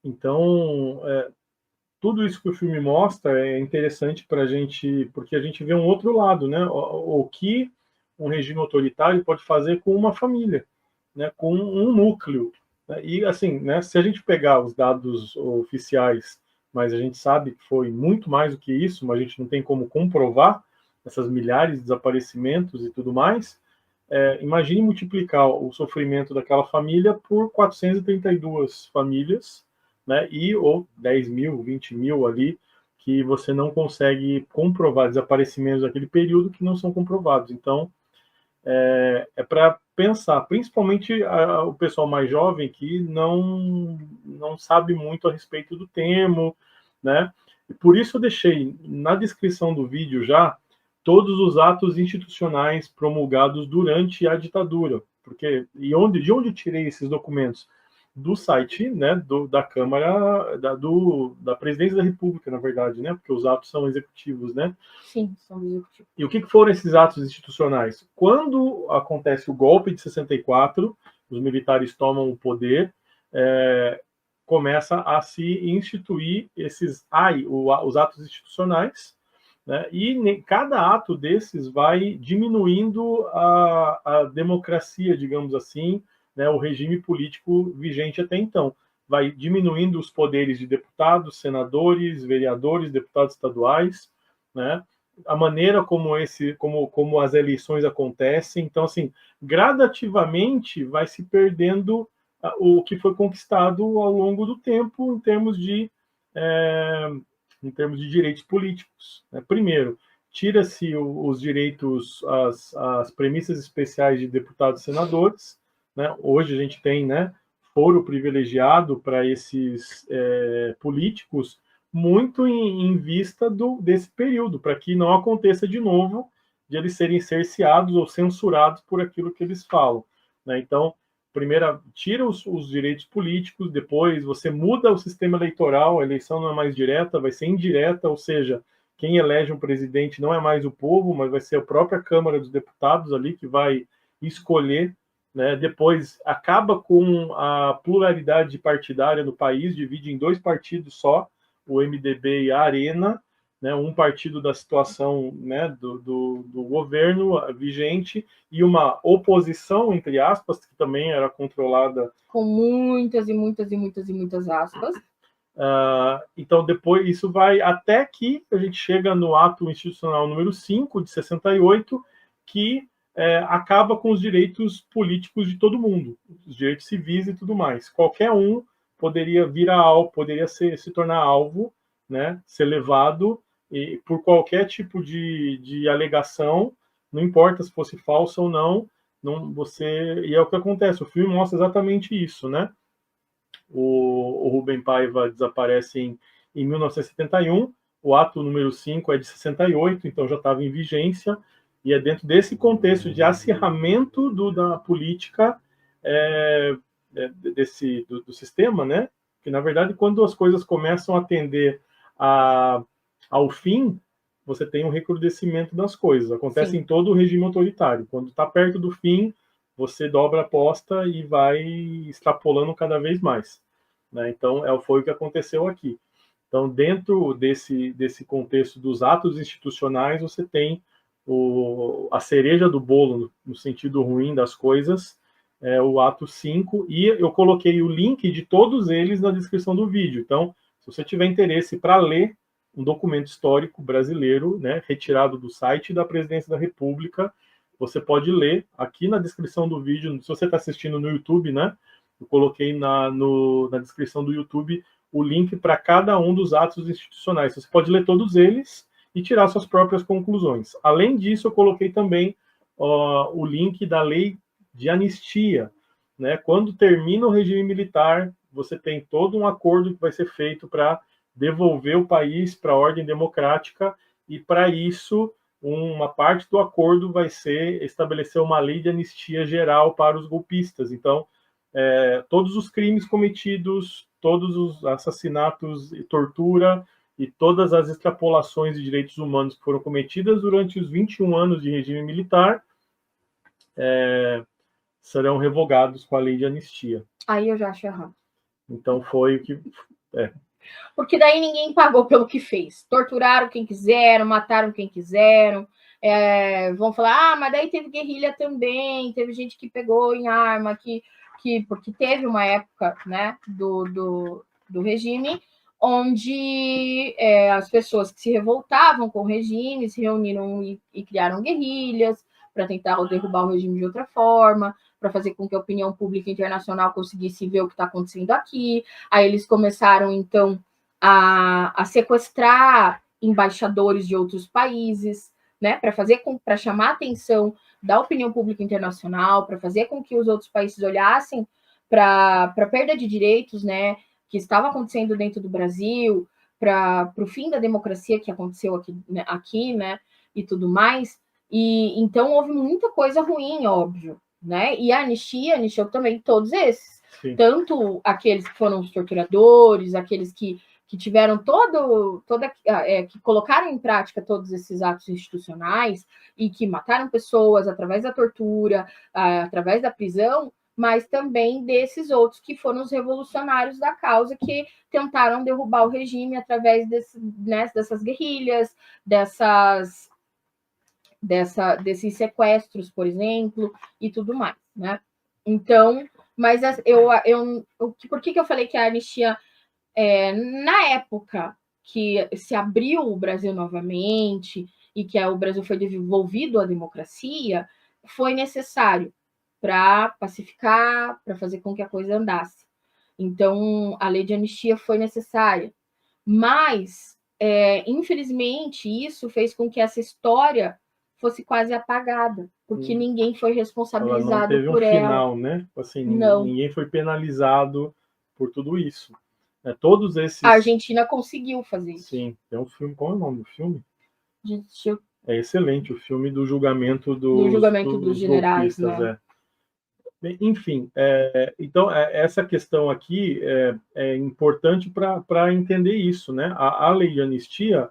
Então, tudo isso que o filme mostra é interessante para a gente, porque a gente vê um outro lado, né? O que um regime autoritário pode fazer com uma família, né? Com um núcleo. Né? E assim, né? Se a gente pegar os dados oficiais, mas a gente sabe que foi muito mais do que isso, mas a gente não tem como comprovar essas milhares de desaparecimentos e tudo mais. Imagine multiplicar o sofrimento daquela família por 432 famílias, né, ou 10 mil, 20 mil ali, que você não consegue comprovar desaparecimentos daquele período que não são comprovados. Então, para pensar, principalmente o pessoal mais jovem que não sabe muito a respeito do tema, né? E por isso eu deixei na descrição do vídeo já todos os atos institucionais promulgados durante a ditadura, porque de onde eu tirei esses documentos? Do site, né, da Câmara, da Presidência da República, na verdade, né, porque os atos são executivos, né? Sim, são executivos. E o que foram esses atos institucionais? Quando acontece o golpe de 64, os militares tomam o poder, começa a se instituir os atos institucionais, né? E cada ato desses vai diminuindo a democracia, digamos assim, né? O regime político vigente até então. Vai diminuindo os poderes de deputados, senadores, vereadores, deputados estaduais, né? A maneira como as eleições acontecem. Então, assim, gradativamente vai se perdendo o que foi conquistado ao longo do tempo em termos de direitos políticos. Né? Primeiro, tira-se os direitos, as premissas especiais de deputados e senadores. Né? Hoje a gente tem, né, foro privilegiado para esses políticos muito em vista desse período, para que não aconteça de novo de eles serem cerceados ou censurados por aquilo que eles falam. Né? Então, primeiro, tira os direitos políticos, depois você muda o sistema eleitoral, a eleição não é mais direta, vai ser indireta, ou seja, quem elege um presidente não é mais o povo, mas vai ser a própria Câmara dos Deputados ali que vai escolher. Né? Depois acaba com a pluralidade partidária no país, divide em dois partidos só, o MDB e a Arena, né, um partido da situação, né, do governo vigente e uma oposição, entre aspas, que também era controlada. Com muitas e muitas e muitas e muitas aspas. Então, depois, isso vai até que a gente chega no ato institucional número 5, de 68, que acaba com os direitos políticos de todo mundo, os direitos civis e tudo mais. Qualquer um poderia poderia se tornar alvo, né, ser levado por qualquer tipo de alegação, não importa se fosse falsa ou não, e é o que acontece, o filme mostra exatamente isso, né? O Rubem Paiva desaparece em 1971, o ato número 5 é de 68, então já estava em vigência, e é dentro desse contexto de acirramento da política do sistema, né? Que, na verdade, quando as coisas começam a tender ao fim, você tem um recrudescimento das coisas. Acontece Sim. em todo o regime autoritário. Quando está perto do fim, você dobra a aposta e vai extrapolando cada vez mais. Né? Então, foi o que aconteceu aqui. Então, dentro desse contexto dos atos institucionais, você tem a cereja do bolo, no sentido ruim das coisas, o ato 5, e eu coloquei o link de todos eles na descrição do vídeo. Então, se você tiver interesse para ler um documento histórico brasileiro, né, retirado do site da Presidência da República, você pode ler aqui na descrição do vídeo. Se você está assistindo no YouTube, né, eu coloquei na descrição do YouTube o link para cada um dos atos institucionais. Você pode ler todos eles e tirar suas próprias conclusões. Além disso, eu coloquei também o link da lei de anistia. Né? Quando termina o regime militar, você tem todo um acordo que vai ser feito para devolver o país para a ordem democrática, e para isso uma parte do acordo vai ser estabelecer uma lei de anistia geral para os golpistas. Então, todos os crimes cometidos, todos os assassinatos e tortura e todas as extrapolações de direitos humanos que foram cometidas durante os 21 anos de regime militar serão revogados com a lei de anistia. Aí eu já acho errado. Então foi o que Porque daí ninguém pagou pelo que fez. Torturaram quem quiseram, mataram quem quiseram. Vão falar, mas daí teve guerrilha também, teve gente que pegou em arma, porque teve uma época, né, do regime onde as pessoas que se revoltavam com o regime se reuniram e criaram guerrilhas para tentar derrubar o regime de outra forma, para fazer com que a opinião pública internacional conseguisse ver o que está acontecendo aqui. Aí eles começaram, então, a sequestrar embaixadores de outros países, né, para chamar a atenção da opinião pública internacional, para fazer com que os outros países olhassem para a perda de direitos, né, que estava acontecendo dentro do Brasil, para o fim da democracia que aconteceu aqui, né, e tudo mais. E então houve muita coisa ruim, óbvio, né? E a anistia também todos esses. Sim. Tanto aqueles que foram os torturadores, aqueles que tiveram que colocaram em prática todos esses atos institucionais e que mataram pessoas através da tortura, através da prisão, mas também desses outros que foram os revolucionários da causa que tentaram derrubar o regime através dessas guerrilhas, desses sequestros, por exemplo, e tudo mais, né? Então, mas por que eu falei que a anistia, na época que se abriu o Brasil novamente e que o Brasil foi devolvido à democracia, foi necessário para pacificar, para fazer com que a coisa andasse. Então, a lei de anistia foi necessária. Mas, infelizmente, isso fez com que essa história fosse quase apagada, porque ninguém foi responsabilizado por ela. Não teve um final, né? Assim, ninguém foi penalizado por tudo isso. Todos esses... A Argentina conseguiu fazer isso. Sim, tem um filme, qual é o nome do filme? Gente, é excelente, o filme do julgamento dos generais, né? Enfim, então essa questão aqui é importante para entender isso, né? A lei de anistia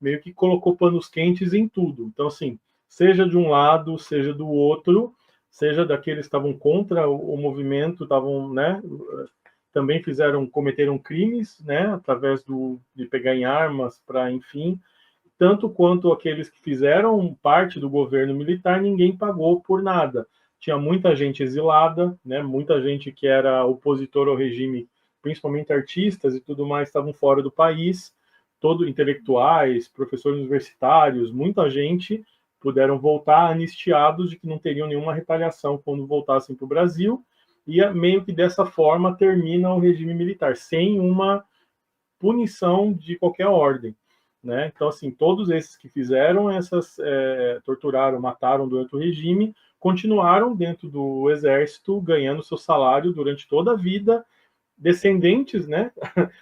meio que colocou panos quentes em tudo. Então, assim, seja de um lado, seja do outro, seja daqueles que estavam contra o movimento, estavam, né? Também cometeram crimes, né? Através de pegar em armas para, enfim, tanto quanto aqueles que fizeram parte do governo militar, ninguém pagou por nada. Tinha muita gente exilada, né? Muita gente que era opositor ao regime, principalmente artistas e tudo mais, estavam fora do país, todos intelectuais, professores universitários, muita gente puderam voltar anistiados de que não teriam nenhuma retaliação quando voltassem para o Brasil, e meio que dessa forma termina o regime militar, sem uma punição de qualquer ordem. Né? Então, assim, todos esses que fizeram torturaram, mataram durante o regime, continuaram dentro do exército, ganhando seu salário durante toda a vida, descendentes, né?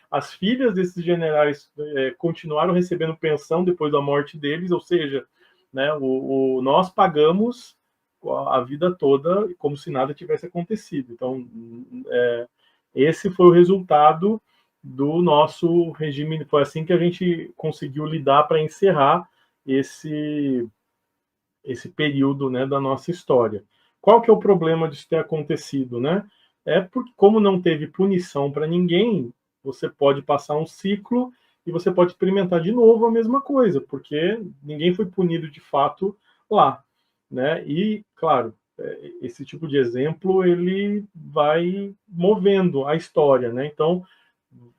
As filhas desses generais continuaram recebendo pensão depois da morte deles, ou seja, né, nós pagamos a vida toda como se nada tivesse acontecido. Então, esse foi o resultado do nosso regime. Foi assim que a gente conseguiu lidar para encerrar esse período, né, da nossa história. Qual que é o problema disso ter acontecido, né? Porque como não teve punição para ninguém, você pode passar um ciclo e você pode experimentar de novo a mesma coisa, porque ninguém foi punido de fato lá, né? E, claro, esse tipo de exemplo, ele vai movendo a história, né? Então,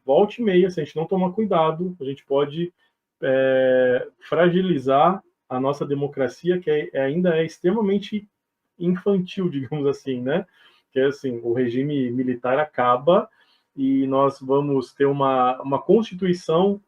volta e meia, se a gente não tomar cuidado, a gente pode fragilizar a nossa democracia, que ainda é extremamente infantil, digamos assim, né? Que é assim, o regime militar acaba e nós vamos ter uma Constituição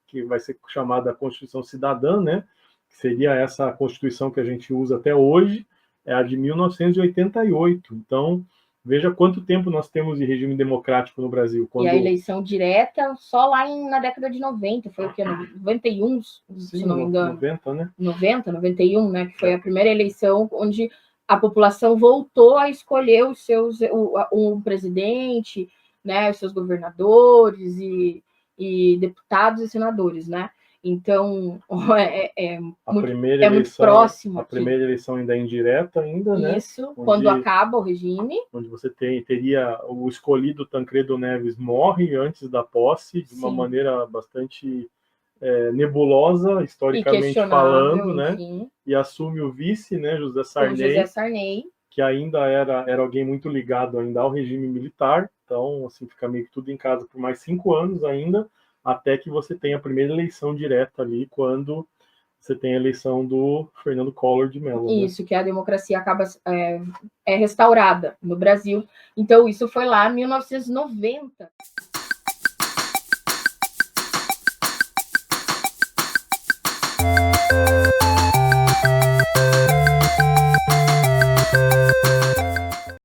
que vai ser chamada Constituição Cidadã, né? Que seria essa Constituição que a gente usa até hoje, é a de 1988. Então, veja quanto tempo nós temos de regime democrático no Brasil. E a eleição direta só lá na década de 90, foi o quê? 91, se não me engano. 90, né? 90, 91, né? Que foi a primeira eleição onde a população voltou a escolher o presidente, né? Os seus governadores e deputados e senadores, né? Então, muito próximo. A primeira eleição ainda é indireta ainda, né? Isso, quando acaba o regime. Onde você teria o escolhido Tancredo Neves morre antes da posse, de uma maneira bastante nebulosa, historicamente falando, né? E assume o vice, né, José Sarney, que ainda era alguém muito ligado ainda ao regime militar. Então, assim, fica meio que tudo em casa por mais 5 anos ainda, até que você tenha a primeira eleição direta ali, quando você tem a eleição do Fernando Collor de Mello. Isso, né? Que a democracia acaba restaurada no Brasil. Então, isso foi lá em 1990.